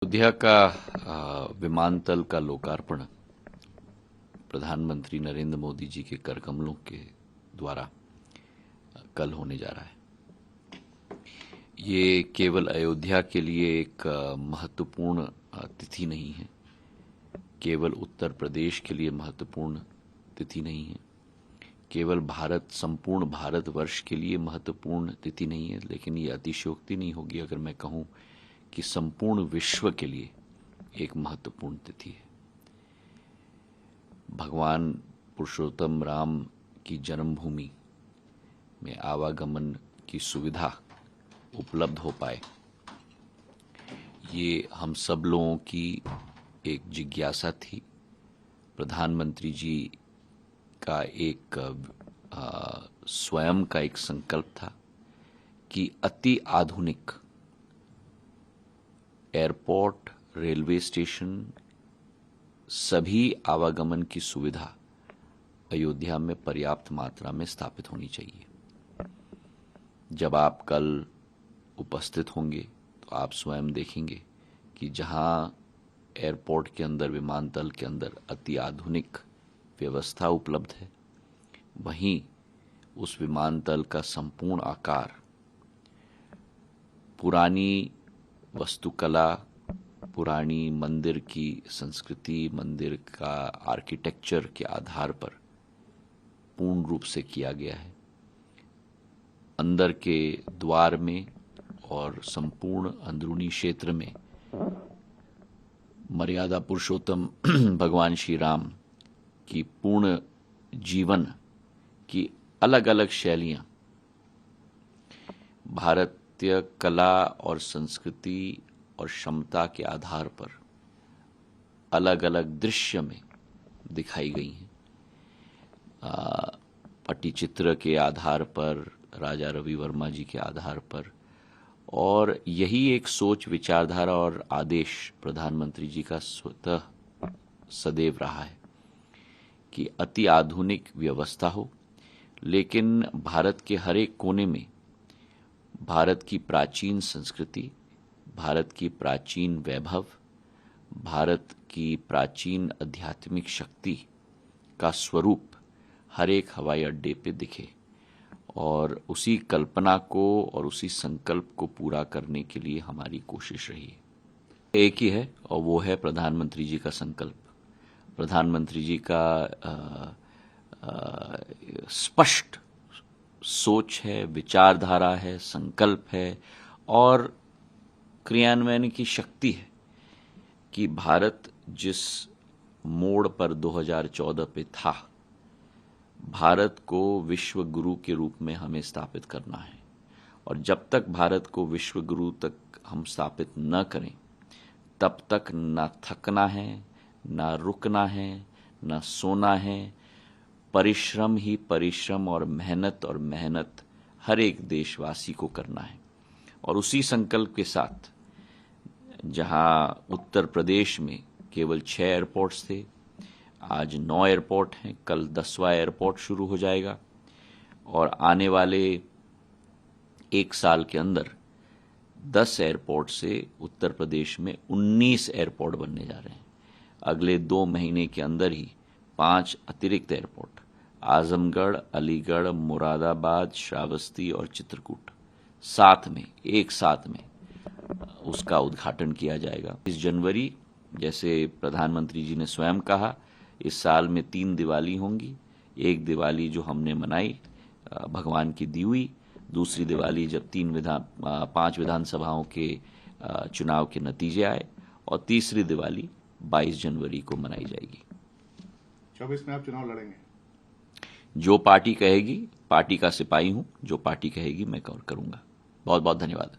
अयोध्या का विमानतल का लोकार्पण प्रधानमंत्री नरेंद्र मोदी जी के कर कमलों के द्वारा कल होने जा रहा है। ये केवल अयोध्या के लिए एक महत्वपूर्ण तिथि नहीं है, केवल उत्तर प्रदेश के लिए महत्वपूर्ण तिथि नहीं है, केवल संपूर्ण भारतवर्ष के लिए महत्वपूर्ण तिथि नहीं है, लेकिन ये अतिशयोक्ति नहीं होगी अगर मैं कहूं कि संपूर्ण विश्व के लिए एक महत्वपूर्ण तिथि है। भगवान पुरुषोत्तम राम की जन्मभूमि में आवागमन की सुविधा उपलब्ध हो पाए, ये हम सब लोगों की एक जिज्ञासा थी। प्रधानमंत्री जी का एक स्वयं का एक संकल्प था कि अति आधुनिक एयरपोर्ट, रेलवे स्टेशन, सभी आवागमन की सुविधा अयोध्या में पर्याप्त मात्रा में स्थापित होनी चाहिए। जब आप कल उपस्थित होंगे तो आप स्वयं देखेंगे कि जहां एयरपोर्ट के अंदर, विमानतल के अंदर अति आधुनिक व्यवस्था उपलब्ध है, वहीं उस विमानतल का संपूर्ण आकार पुरानी वस्तुकला, पुरानी मंदिर की संस्कृति, मंदिर का आर्किटेक्चर के आधार पर पूर्ण रूप से किया गया है। अंदर के द्वार में और संपूर्ण अंदरूनी क्षेत्र में मर्यादा पुरुषोत्तम भगवान श्री राम की पूर्ण जीवन की अलग अलग शैलियां, भारतीय कला और संस्कृति और क्षमता के आधार पर अलग अलग दृश्य में दिखाई गई हैं। पट्टीचित्र के आधार पर, राजा रवि वर्मा जी के आधार पर, और यही एक सोच, विचारधारा और आदेश प्रधानमंत्री जी का स्वतः सदैव रहा है कि अति आधुनिक व्यवस्था हो, लेकिन भारत के हर एक कोने में भारत की प्राचीन संस्कृति, भारत की प्राचीन वैभव, भारत की प्राचीन आध्यात्मिक शक्ति का स्वरूप हर एक हवाई अड्डे पे दिखे। और उसी कल्पना को और उसी संकल्प को पूरा करने के लिए हमारी कोशिश रही है। एक ही है और वो है प्रधानमंत्री जी का संकल्प, प्रधानमंत्री जी का स्पष्ट सोच है, विचारधारा है, संकल्प है और क्रियान्वयन की शक्ति है कि भारत जिस मोड़ पर 2014 पे था, भारत को विश्व गुरु के रूप में हमें स्थापित करना है। और जब तक भारत को विश्व गुरु तक हम स्थापित न करें, तब तक ना थकना है, ना रुकना है, ना सोना है। परिश्रम ही परिश्रम और मेहनत हर एक देशवासी को करना है। और उसी संकल्प के साथ जहां उत्तर प्रदेश में केवल 6 एयरपोर्ट्स थे, आज 9 एयरपोर्ट हैं, कल 10वां एयरपोर्ट शुरू हो जाएगा और आने वाले 1 साल के अंदर 10 एयरपोर्ट से उत्तर प्रदेश में 19 एयरपोर्ट बनने जा रहे हैं। अगले 2 महीने के अंदर ही 5 अतिरिक्त एयरपोर्ट, आजमगढ़, अलीगढ़, मुरादाबाद, श्रावस्ती और चित्रकूट, एक साथ में उसका उद्घाटन किया जाएगा। 20 जनवरी, जैसे प्रधानमंत्री जी ने स्वयं कहा, इस साल में 3 दिवाली होंगी। एक दिवाली जो हमने मनाई भगवान की दी हुई, दूसरी दिवाली जब 5 विधानसभाओं के चुनाव के नतीजे आए, और तीसरी दिवाली 22 जनवरी को मनाई जाएगी। 24 में आप चुनाव लड़ेंगे? जो पार्टी कहेगी, पार्टी का सिपाही हूं, जो पार्टी कहेगी मैं करूंगा। बहुत बहुत धन्यवाद।